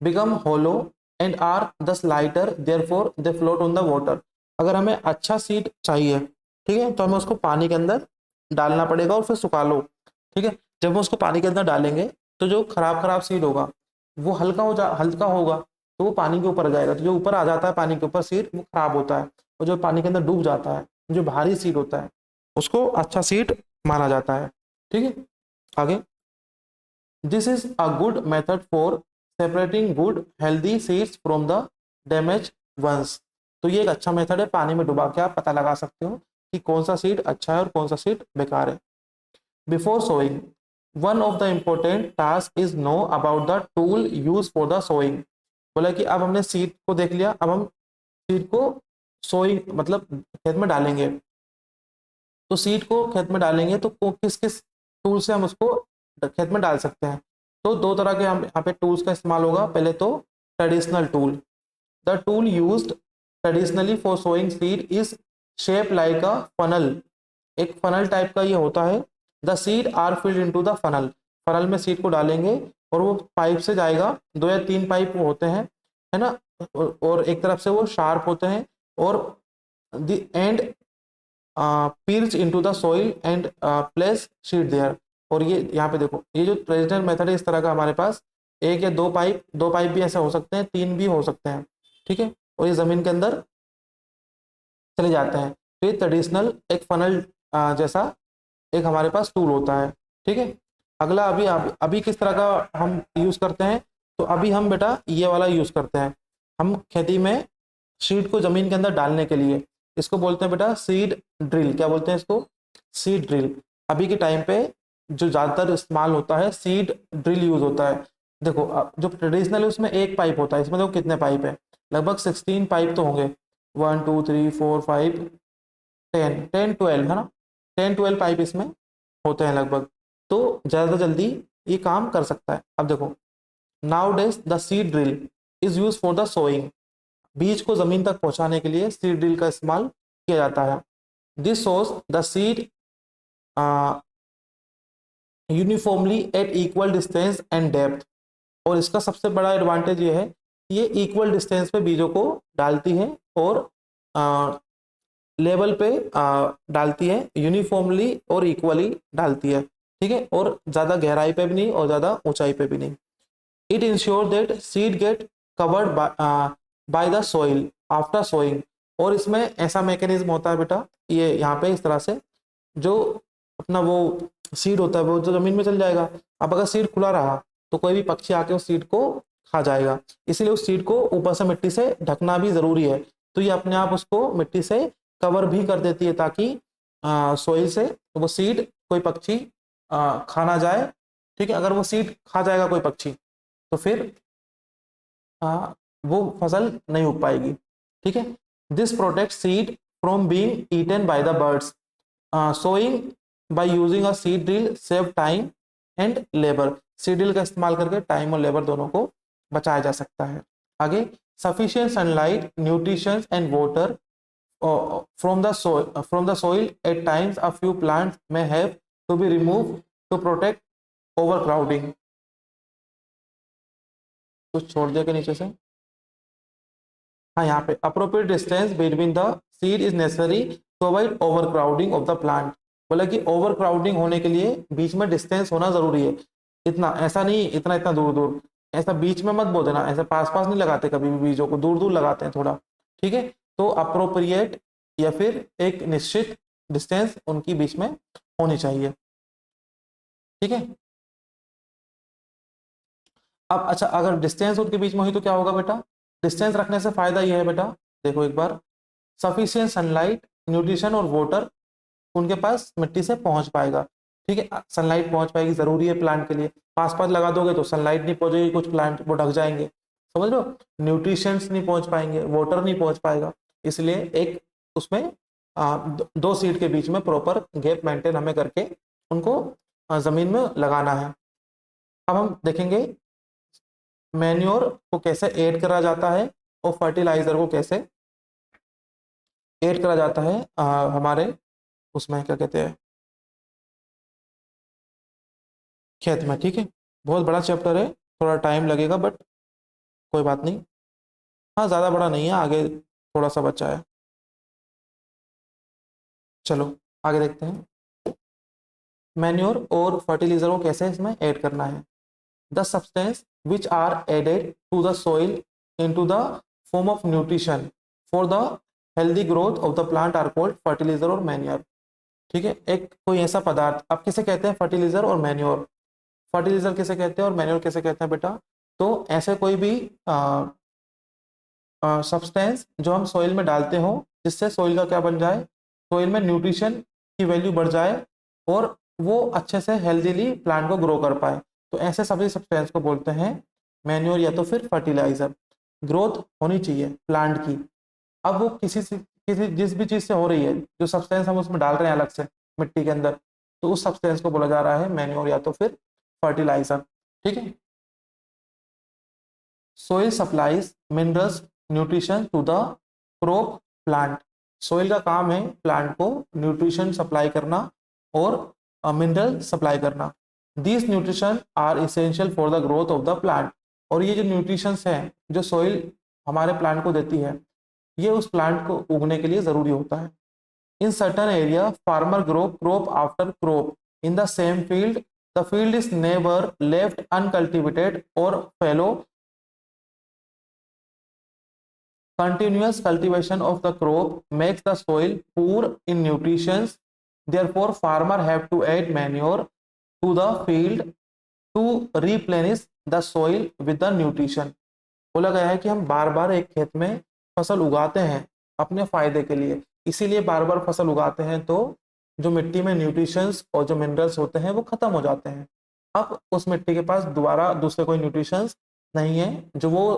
become hollow and are thus lighter, therefore they float on the water. अगर हमें अच्छा सीड चाहिए, ठीक है, तो हमें उसको पानी के अंदर डालना पड़ेगा और फिर सुखा लो। ठीक है, जब हम उसको पानी के अंदर डालेंगे तो जो खराब खराब सीड होगा वो हल्का होगा, तो वो पानी के ऊपर आ जाएगा। तो जो ऊपर आ जाता है पानी के ऊपर सीड, वो खराब होता है। और जो पानी के अंदर डूब जाता है, जो भारी सीड होता है, उसको अच्छा सीड माना जाता है। ठीक है, आगे, this is a good method for separating good healthy seeds from the damage ones. तो ये एक अच्छा मेथड है, पानी में डुबा के आप पता लगा सकते हो कि कौन सा सीड अच्छा है और कौन सा सीड बेकार है। Before sowing one of the important task is know about the tool use for the sowing. बोला कि अब हमने सीड को देख लिया, अब हम सीड को सोइंग मतलब खेत में डालेंगे। तो सीड को खेत में डालेंगे तो किस किस टूल से हम उसको खेत में डाल सकते हैं। तो दो तरह के हम यहाँ पे टूल्स का इस्तेमाल होगा। पहले तो traditional tool, the tool used traditionally for sowing seed is shape like a funnel. एक फनल टाइप का ये होता है। The seed are filled into the funnel. Funnel में सीड को डालेंगे और वो पाइप से जाएगा, दो या तीन पाइप होते हैं, है ना। और एक तरफ से वो शार्प होते हैं, और the end peels into the soil and place seed there. और ये यहाँ पे देखो, ये जो ट्रेडिशनल मेथड है, इस तरह का हमारे पास एक या दो पाइप भी ऐसे हो सकते हैं, तीन भी हो सकते हैं। ठीक है, और ये जमीन के अंदर चले जाते हैं। तो ये ट्रेडिशनल एक फनल जैसा एक हमारे पास टूल होता है। ठीक है, अगला अभी किस तरह का हम यूज करते हैं, तो अभी हम बेटा ये वाला यूज करते हैं। हम खेती में सीड को जमीन के अंदर डालने के लिए, इसको बोलते हैं बेटा सीड ड्रिल। क्या बोलते हैं इसको, सीड ड्रिल। अभी के टाइम पे जो ज्यादातर इस्तेमाल होता है, सीड ड्रिल यूज होता है। देखो जो ट्रेडिशनल है उसमें एक पाइप होता है, इसमें देखो कितने पाइप है, लगभग 16 पाइप तो होंगे। 1 2 3 4 5 10 10 12, है ना। 10 12 पाइप इसमें होते हैं लगभग। तो ज़्यादा जल्दी ये काम कर सकता है। अब देखो, nowadays the seed drill is use for the sowing. बीज को जमीन तक पहुंचाने के लिए सीड ड्रिल का इस्तेमाल किया जाता है। This shows the seed uniformly eight equal distance and depth. और इसका सबसे बड़ा एडवांटेज ये है ये इक्वल डिस्टेंस पे बीजों को डालती है और लेवल पे डालती है, यूनिफॉर्मली और इक्वली डालती है, ठीक है, और ज़्यादा गहराई पे भी नहीं और ज़्यादा ऊंचाई पे भी नहीं। It ensure that seed get covered by the soil after sowing. और इसमें ऐसा मैकेनिज्म होता है बेटा, ये यहाँ पे इस तरह से, जो अपना वो सीड होता है वो जो जमीन में चल जाएगा। अब अगर सीड खुला रहा तो कोई भी पक्षी आके उस सीड को खा जाएगा, इसलिए उस सीड को ऊपर से मिट्टी से ढकना भी जरूरी है। तो ये अपने आप उसको मिट्टी से कवर भी कर देती है ताकि सोइल से वो सीड कोई पक्षी खा ना जाए, ठीक है। अगर वो सीड खा जाएगा कोई पक्षी तो फिर वो फसल नहीं उग पाएगी, ठीक है। This protect seed from being eaten by the birds. Sowing by using a seed drill save time and labour. Seed drill का इस्तेमाल करके टाइम और लेबर दोनों को बचाया जा सकता है। आगे, sufficient sunlight, nutrition and water from the soil at times a few plants may have to be removed to protect overcrowding। कुछ छोड़ दिया के नीचे से, हाँ यहाँ पे appropriate distance between the seed is necessary to avoid overcrowding of the plant. बोला कि ओवरक्राउडिंग होने के लिए बीच में डिस्टेंस होना जरूरी है। इतना ऐसा नहीं इतना इतना दूर दूर, ऐसा बीच में मत बो देना, ऐसा पास पास नहीं लगाते कभी भी, बीजों को दूर दूर लगाते हैं थोड़ा, ठीक है। तो अप्रोप्रिएट या फिर एक निश्चित डिस्टेंस उनकी बीच में होनी चाहिए, ठीक है। अब अच्छा, अगर डिस्टेंस उनके बीच में हुई तो क्या होगा बेटा, डिस्टेंस रखने से फायदा यह है बेटा, देखो एक बार, सफिशियंट सनलाइट, न्यूट्रिशन और वाटर उनके पास मिट्टी से पहुंच पाएगा, ठीक है। सनलाइट पहुंच पाएगी, जरूरी है प्लांट के लिए। पास पास लगा दोगे तो सनलाइट नहीं पहुंचेगी, कुछ प्लांट वो ढक जाएंगे, समझ लो। न्यूट्रिशंस नहीं पहुंच पाएंगे, वाटर नहीं पहुंच पाएगा, इसलिए एक उसमें दो सीड के बीच में प्रॉपर गैप मेंटेन हमें करके उनको जमीन में लगाना है। अब हम देखेंगे मैन्योर को कैसे ऐड करा जाता है और फर्टिलाइजर को कैसे ऐड करा जाता है हमारे उसमें क्या कहते हैं, खेत में, ठीक है। बहुत बड़ा चैप्टर है, थोड़ा टाइम लगेगा बट कोई बात नहीं। हाँ ज़्यादा बड़ा नहीं है, आगे थोड़ा सा बच्चा है। चलो आगे देखते हैं, मैन्योर और फर्टिलाइजर को कैसे इसमें ऐड करना है। The substance which are added to the soil into the form of nutrition for the healthy growth of the plant are called fertiliser और मैन्योर, ठीक है। एक कोई ऐसा पदार्थ, अब किसे कहते हैं फर्टिलाइजर और मैन्योर, फर्टिलाइजर किसे कहते हैं और मैन्योर किसे कहते हैं बेटा, तो ऐसे कोई भी सब्सटेंस जो हम सोइल में डालते हो जिससे सोइल का क्या बन जाए, सोइल में न्यूट्रिशन की वैल्यू बढ़ जाए और वो अच्छे से हेल्दीली प्लांट को ग्रो कर पाए, तो ऐसे सभी सब्सटेंस को बोलते हैं मैन्योर या तो फिर फर्टिलाइजर। ग्रोथ होनी चाहिए प्लांट की, अब वो किसी जिस भी चीज से हो रही है, जो सब्सटेंस हम उसमें डाल रहे हैं अलग से मिट्टी के अंदर, तो उस सब्सटेंस को बोला जा रहा है मैन्योर या तो फिर फर्टिलाइजर, ठीक है। Soil supplies minerals nutrition to the crop plant. Soil का काम है प्लांट को न्यूट्रिशन सप्लाई करना और मिनरल सप्लाई करना। These nutrition are essential for the growth of the plant. और ये जो न्यूट्रिशंस हैं जो सोइल हमारे प्लांट को देती है, ये उस प्लांट को उगने के लिए जरूरी होता है। In certain area farmer grow crop after crop in the same field, the field is never left uncultivated और फैलो। Continuous cultivation of the crop makes the soil poor in nutrition. Therefore, farmer have to add manure to the field to replenish the soil with the nutrition। बोला गया है कि हम बार बार एक खेत में फसल उगाते हैं अपने फायदे के लिए, इसीलिए बार बार फसल उगाते हैं तो जो मिट्टी में न्यूट्रिशंस और जो मिनरल्स होते हैं वो खत्म हो जाते हैं। अब उस मिट्टी के पास दोबारा दूसरे कोई न्यूट्रिशंस नहीं है जो वो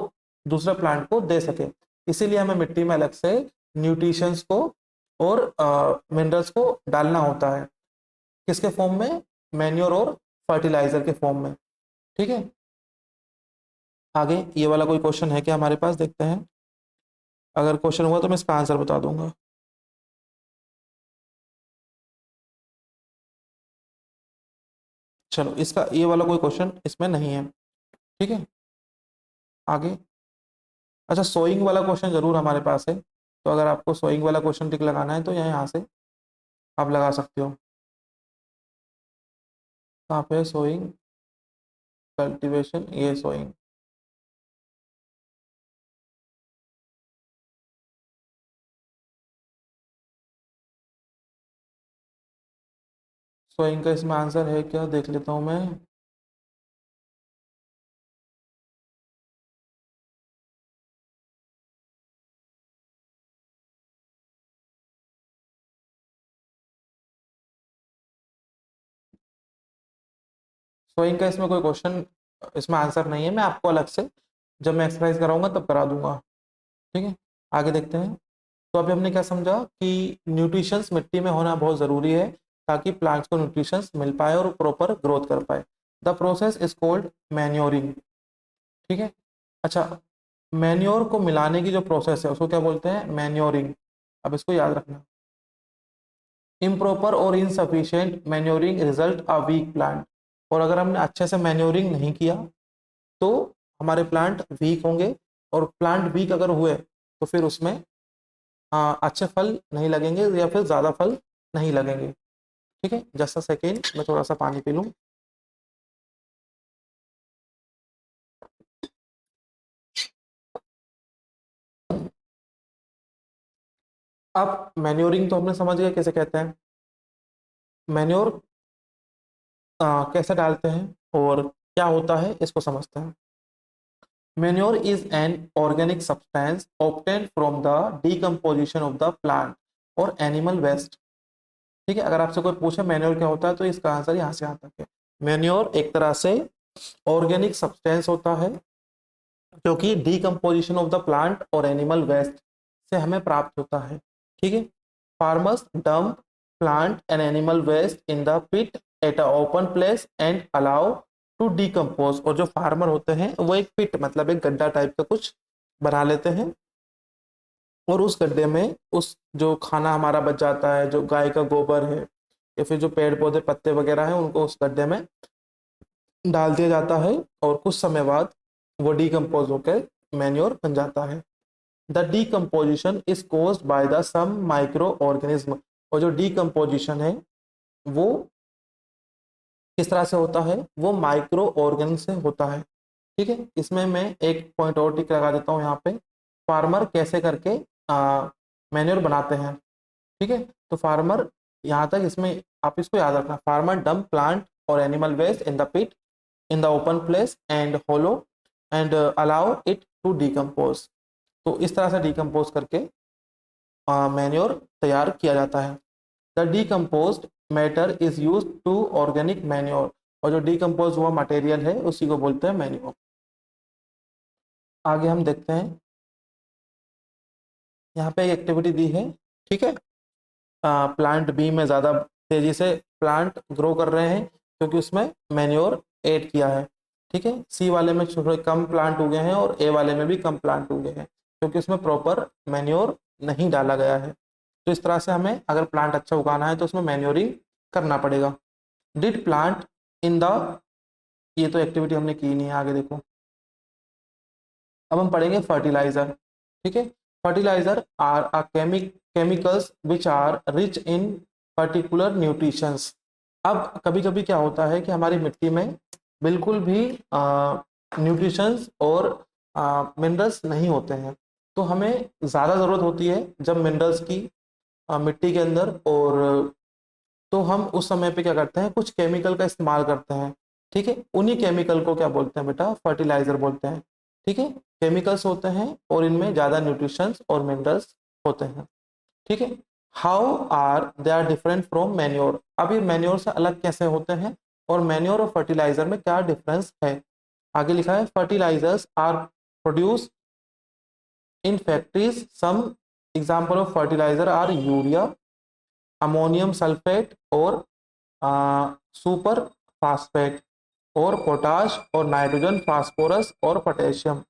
दूसरे प्लांट को दे सके, इसीलिए हमें मिट्टी में अलग से न्यूट्रिशंस को और मिनरल्स को डालना होता है, किसके फॉर्म में, मैन्योर और फर्टिलाइजर के फॉर्म में, ठीक है। आगे ये वाला कोई क्वेश्चन है क्या हमारे पास, देखते हैं। अगर क्वेश्चन हुआ तो मैं इसका आंसर बता दूंगा। चलो इसका ये वाला कोई क्वेश्चन इसमें नहीं है, ठीक है। आगे अच्छा, सोइंग वाला क्वेश्चन जरूर हमारे पास है, तो अगर आपको सोइंग वाला क्वेश्चन टिक लगाना है तो यहाँ से आप लगा सकते हो। कहाँ पे सोइंग, कल्टीवेशन, ये सोइंग। सोइंग का इसमें आंसर है क्या, देख लेता हूँ मैं। सोइंग का इसमें कोई क्वेश्चन, इसमें आंसर नहीं है, मैं आपको अलग से जब मैं एक्सरसाइज कराऊंगा तब करा दूंगा। ठीक है, आगे देखते हैं। तो अभी हमने क्या समझा कि न्यूट्रिशंस मिट्टी में होना बहुत ज़रूरी है ताकि प्लांट्स को न्यूट्रिशंस मिल पाए और प्रॉपर ग्रोथ कर पाए। The process is called manuring. ठीक है। अच्छा, मैन्योर को मिलाने की जो प्रोसेस है उसको क्या बोलते हैं, मैन्योरिंग। अब इसको याद रखना। इम्प्रॉपर और insufficient manuring result a weak plant. और अगर हमने अच्छे से मैन्योरिंग नहीं किया तो हमारे प्लांट वीक होंगे, और प्लांट वीक अगर हुए तो फिर उसमें अच्छे फल नहीं लगेंगे या फिर ज़्यादा फल नहीं लगेंगे। ठीक है, जस्ट अ सेकेंड, मैं थोड़ा सा पानी पी लूँ। अब मैन्योरिंग तो हमने समझ गया कैसे कहते हैं। मैन्योर कैसे डालते हैं और क्या होता है इसको समझते हैं। Manure is an organic substance obtained from the decomposition of the plant और एनिमल वेस्ट। ठीक है, अगर आपसे कोई पूछे मैन्योर क्या होता है तो इसका आंसर यहाँ से यहाँ तक है। मैन्योर एक तरह से ऑर्गेनिक सब्सटेंस होता है जो कि डीकम्पोजिशन ऑफ द प्लांट और एनिमल वेस्ट से हमें प्राप्त होता है। ठीक है, farmers dump plant and animal waste in the pit at a open place and allow to decompose. और जो फार्मर होते हैं वो एक पिट मतलब एक गड्ढा टाइप का कुछ बना लेते हैं, और उस गड्ढे में उस जो खाना हमारा बच जाता है, जो गाय का गोबर है या फिर जो पेड़ पौधे पत्ते वगैरह हैं, उनको उस गड्ढे में डाल दिया जाता है, और कुछ समय बाद वो डीकम्पोज होकर मैन्योर बन जाता है। The decomposition is caused by the some micro organism. और जो डीकम्पोजिशन है वो किस तरह से होता है, वो माइक्रो ऑर्गेनिज्म से होता है। ठीक है, इसमें मैं एक पॉइंट और टिक लगा देता हूँ यहाँ पे। फार्मर कैसे करके मैन्योर बनाते हैं। ठीक है, तो फार्मर, यहाँ तक इसमें आप इसको याद रखना, फार्मर डंप प्लांट और animal waste in the pit in the open place and hollow and allow it to decompose. तो इस तरह से डिकम्पोज करके मैन्योर तैयार किया जाता है। The decomposed matter is use to organic manure. और जो डिकम्पोज हुआ मटेरियल है उसी को बोलते हैं मैन्योर। आगे हम देखते हैं, यहाँ पे एक एक्टिविटी दी है। ठीक है, प्लांट बी में ज़्यादा तेजी से प्लांट ग्रो कर रहे हैं क्योंकि उसमें मैन्योर ऐड किया है। ठीक है, सी वाले में थोड़े कम प्लांट उगे हैं और ए वाले में भी कम प्लांट उगे हैं क्योंकि उसमें प्रॉपर मैन्योर नहीं डाला गया है। तो इस तरह से हमें अगर प्लांट अच्छा उगाना है तो उसमें मैन्योरिंग करना पड़ेगा। डिड प्लांट इन द, ये तो एक्टिविटी हमने की नहीं है, आगे देखो। अब हम पढ़ेंगे फर्टिलाइजर। ठीक है, fertiliser are a chemicals which are rich in particular nutritions. अब कभी कभी क्या होता है कि हमारी मिट्टी में बिल्कुल भी न्यूट्रिशंस और मिनरल्स नहीं होते हैं, तो हमें ज़्यादा ज़रूरत होती है जब मिनरल्स की मिट्टी के अंदर। और तो हम उस समय पे क्या करते हैं, कुछ केमिकल का इस्तेमाल करते हैं। ठीक है, उन्हीं केमिकल को क्या बोलते हैं बेटा, फर्टिलाइजर बोलते हैं। ठीक है, केमिकल्स होते हैं और इनमें ज़्यादा न्यूट्रिशंस और मिनरल्स होते हैं। ठीक है, how are they are different from manure. अब ये मैन्योर से अलग कैसे होते हैं और मैन्योर और फर्टिलाइजर में क्या डिफरेंस है। आगे लिखा है, fertilisers are produce in factories. Some example of fertiliser are urea, ammonium sulphate और सुपर फास्फेट, और पोटाश और नाइट्रोजन, फास्फोरस और पोटेशियम।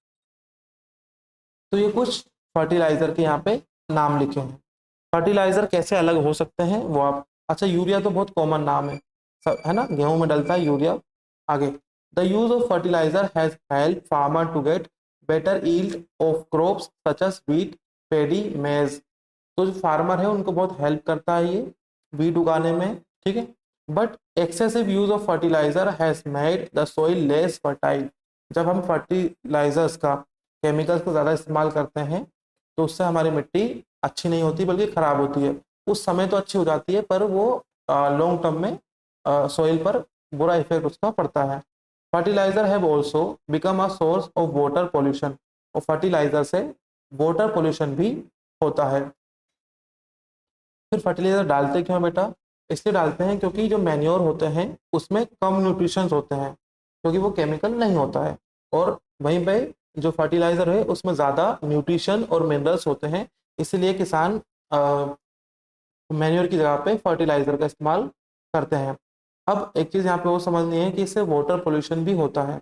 तो ये कुछ फर्टिलाइजर के यहाँ पे नाम लिखे हैं। फर्टिलाइजर कैसे अलग हो सकते हैं वो आप, अच्छा यूरिया तो बहुत कॉमन नाम है, सब है ना, गेहूं में डलता है यूरिया। आगे, the use of fertiliser has help farmer to get better yield of crops such as wheat, paddy, maize. तो जो फार्मर है उनको बहुत हेल्प करता है ये वीट उगाने में, ठीक है। But excessive use of fertiliser has made the soil less fertile. जब हम फर्टिलाइजर्स का, केमिकल्स का ज़्यादा इस्तेमाल करते हैं तो उससे हमारी मिट्टी अच्छी नहीं होती बल्कि ख़राब होती है। उस समय तो अच्छी हो जाती है पर वो लॉन्ग टर्म में सॉइल पर बुरा इफेक्ट उसका पड़ता है। Fertiliser have also become a source of water pollution. और फर्टिलाइजर से वाटर पोल्यूशन भी होता है। फिर फर्टिलाइजर डालते क्यों हैं बेटा? इसलिए डालते हैं क्योंकि जो मैन्योर होते हैं उसमें कम न्यूट्रिशंस होते हैं, क्योंकि वो केमिकल नहीं होता है। और वहीं पे जो फर्टिलाइजर है उसमें ज़्यादा न्यूट्रिशन और मिनरल्स होते हैं, इसलिए किसान मैन्योर की जगह पे फर्टिलाइजर का इस्तेमाल करते हैं। अब एक चीज़ यहाँ पे वो समझनी है कि इससे वाटर पोल्यूशन भी होता है।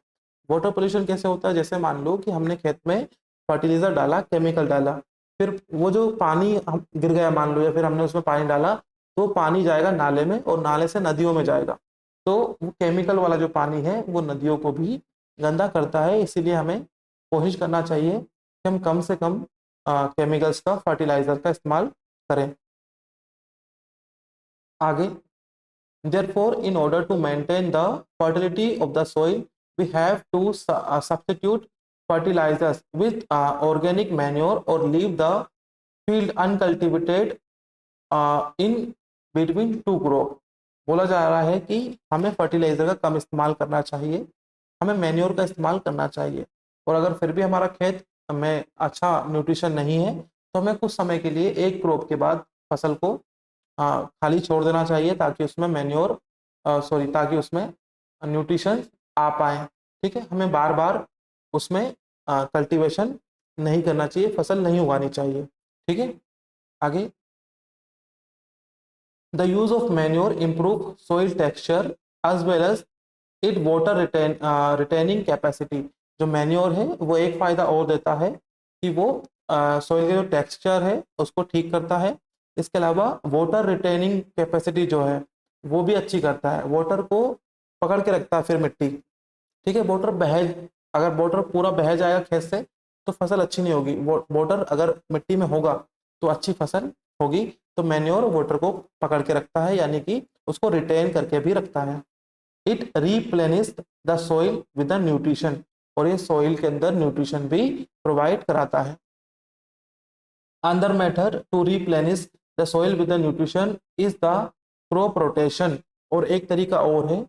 वाटर पोल्यूशन कैसे होता है? जैसे मान लो कि हमने खेत में फर्टिलाइजर डाला, केमिकल डाला, फिर वो जो पानी हम गिर गया मान लो, या फिर हमने उसमें पानी डाला, तो पानी जाएगा नाले में और नाले से नदियों में जाएगा। तो वो केमिकल वाला जो पानी है वो नदियों को भी गंदा करता है। इसीलिए हमें कोशिश करना चाहिए कि हम कम से कम केमिकल्स का, फर्टिलाइजर का इस्तेमाल करें। आगे, therefore in order to maintain the fertility of the soil we have to substitute fertilizers with organic manure or leave the field uncultivated in between two crop। बोला जा रहा है कि हमें फर्टिलाइजर का कम इस्तेमाल करना चाहिए, हमें मैन्योर का इस्तेमाल करना चाहिए। और अगर फिर भी हमारा खेत में अच्छा न्यूट्रिशन नहीं है तो हमें कुछ समय के लिए एक क्रॉप के बाद फसल को खाली छोड़ देना चाहिए, ताकि उसमें मैन्योर सॉरी ताकि उसमें न्यूट्रिशन आ पाए। ठीक है, हमें बार बार उसमें कल्टीवेशन नहीं करना चाहिए, फसल नहीं उगानी चाहिए। ठीक है, आगे, the use of manure improve soil texture as well as it water retaining capacity. जो मैन्योर है वो एक फायदा और देता है कि वो सॉइल का जो टेक्सचर है उसको ठीक करता है। इसके अलावा वाटर रिटेनिंग कैपेसिटी जो है वो भी अच्छी करता है, वाटर को पकड़ के रखता है फिर मिट्टी। ठीक है, वाटर बह अगर वाटर पूरा बह जाएगा खेत से तो फसल अच्छी नहीं होगी। वाटर अगर मिट्टी में होगा तो अच्छी फसल होगी। तो मैन्योर वाटर को पकड़ के रखता है, यानी कि उसको रिटेन करके भी रखता है। It replenish the soil with the nutrition. और ये सॉइल के अंदर न्यूट्रिशन भी प्रोवाइड कराता है। Another method to replenish the soil with the nutrition is the crop rotation. और एक तरीका और है,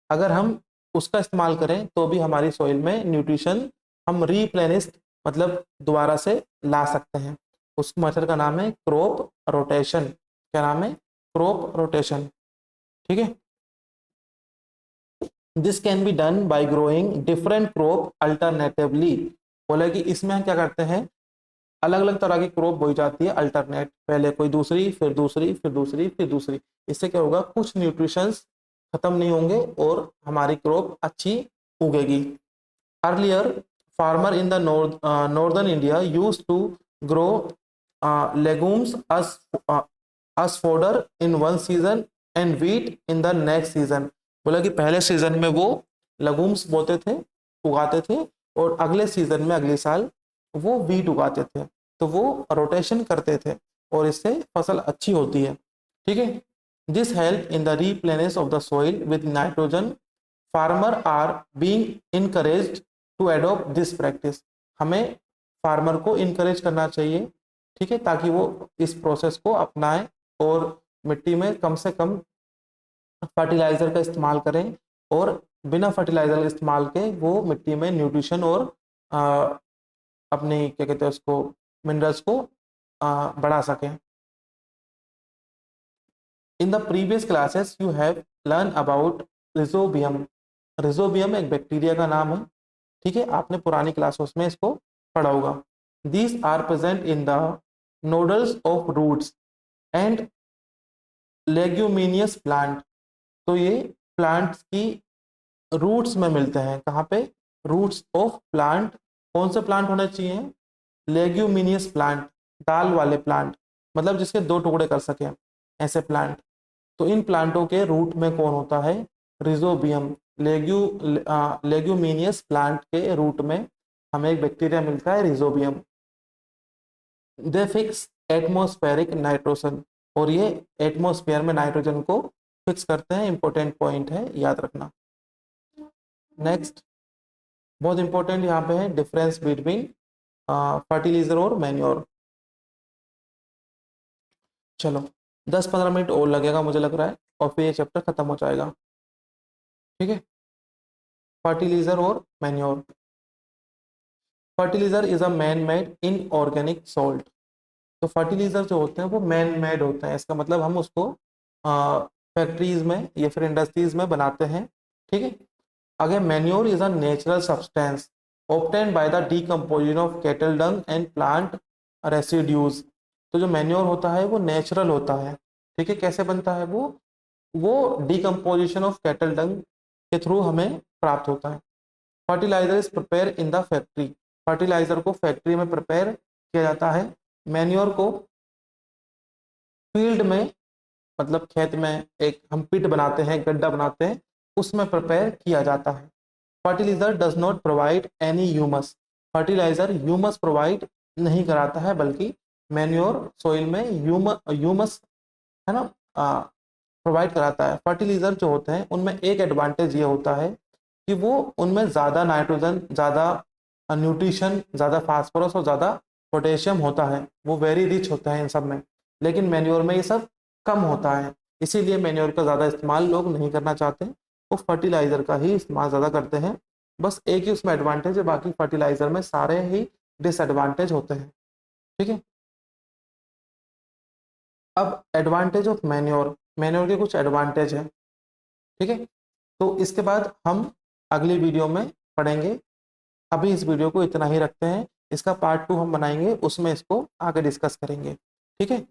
अगर हम उसका इस्तेमाल करें तो भी हमारी सॉइल में न्यूट्रिशन हम रिप्लेनिश मतलब दोबारा से ला सकते हैं। उस मेथड का नाम है क्रॉप रोटेशन। क्या नाम है? Crop rotation. ठीक है, this can be done by growing different crop alternatively. बोला कि इसमें हम क्या करते हैं, अलग अलग तरह की क्रॉप बोई जाती है अल्टरनेट, पहले कोई दूसरी, फिर दूसरी, फिर दूसरी, फिर दूसरी। इससे क्या होगा, कुछ न्यूट्रिशंस खत्म नहीं होंगे और हमारी क्रॉप अच्छी उगेगी। Earlier farmer in the northern India use to grow legumes as fodder in one season and wheat in the next season। बोला कि पहले सीजन में वो लगूम्स बोते थे, उगाते थे, और अगले सीजन में अगले साल वो वीट उगाते थे। तो वो रोटेशन करते थे और इससे फसल अच्छी होती है। ठीक है, this help in the replenish of the soil with nitrogen. Farmer are being encouraged to adopt this practice. हमें फार्मर को इनकरेज करना चाहिए, ठीक है, ताकि वो इस प्रोसेस को अपनाएं और मिट्टी में कम से कम फर्टिलाइजर का इस्तेमाल करें, और बिना फर्टिलाइजर के इस्तेमाल के वो मिट्टी में न्यूट्रिशन और अपने क्या कहते हैं उसको, मिनरल्स को बढ़ा सकें। In the previous classes you have learn about rhizobium. Rhizobium एक बैक्टीरिया का नाम है। ठीक है, आपने पुरानी क्लासों में इसको पढ़ा होगा। These are present in the nodules of roots and leguminous plant. तो ये प्लांट्स की रूट्स में मिलते हैं। कहाँ पे? Roots of plant. कौन से प्लांट होने चाहिए? लेग्यूमिनियस प्लांट, दाल वाले प्लांट, मतलब जिसके दो टुकड़े कर सके, ऐसे प्लांट। तो इन प्लांटों के रूट में कौन होता है? रिजोबियम। लेग्यूमिनियस प्लांट के रूट में हमें एक बैक्टीरिया मिलता है रिजोबियम। दे फिक्स एटमॉस्फेरिक नाइट्रोजन, और ये एटमॉस्फेयर में नाइट्रोजन को फिक्स करते हैं, इंपॉर्टेंट पॉइंट है, याद रखना। नेक्स्ट बहुत इंपॉर्टेंट यहाँ पे है डिफरेंस बिटवीन फर्टिलाइजर और मैन्योर। चलो 10-15 मिनट और लगेगा मुझे लग रहा है, और फिर ये चैप्टर खत्म हो जाएगा। ठीक है, फर्टिलाइजर और manure. Fertilizer is a man made inorganic salt. तो फर्टिलाइजर जो होते हैं वो मैन मेड होते हैं, इसका मतलब हम उसको फैक्ट्रीज में या फिर इंडस्ट्रीज में बनाते हैं। ठीक है। अगर manure is a natural substance obtained by the decomposition of cattle Dang and plant residues. तो जो मैन्योर होता है वो नेचुरल होता है। ठीक है, कैसे बनता है वो डीकम्पोजिशन ऑफ कैटल डंग के थ्रू हमें प्राप्त होता है। Fertilizer is prepare in the factory. Fertilizer को फैक्ट्री में प्रिपेयर किया जाता है। मैन्योर को फील्ड में, मतलब खेत में एक हम पिट बनाते हैं, गड्ढा बनाते हैं, उसमें प्रिपेयर किया जाता है। Fertilizer does not provide any humus. Fertilizer humus provide नहीं कराता है, बल्कि मैन्योर सॉइल में ह्यूमस है ना प्रोवाइड कराता है। फर्टिलाइजर जो होते हैं उनमें एक एडवांटेज ये होता है कि वो उनमें ज़्यादा नाइट्रोजन, ज़्यादा न्यूट्रिशन, ज़्यादा फास्फोरस और ज़्यादा पोटेशियम होता है, वो वेरी रिच होता है इन सब में। लेकिन मैन्योर में ये सब कम होता है, इसीलिए मैन्योर का ज़्यादा इस्तेमाल लोग नहीं करना चाहते, वो फर्टिलाइज़र का ही इस्तेमाल ज़्यादा करते हैं। बस एक ही उसमें एडवांटेज है, बाकी फर्टिलाइज़र में सारे ही डिसएडवांटेज होते हैं। ठीक है। अब एडवांटेज ऑफ मैन्योर, मैन्योर के कुछ एडवांटेज हैं। ठीक है, तो इसके बाद हम अगली वीडियो में पढ़ेंगे। अभी इस वीडियो को इतना ही रखते हैं, इसका पार्ट 2 हम बनाएंगे, उसमें इसको आगे डिस्कस करेंगे। ठीक है।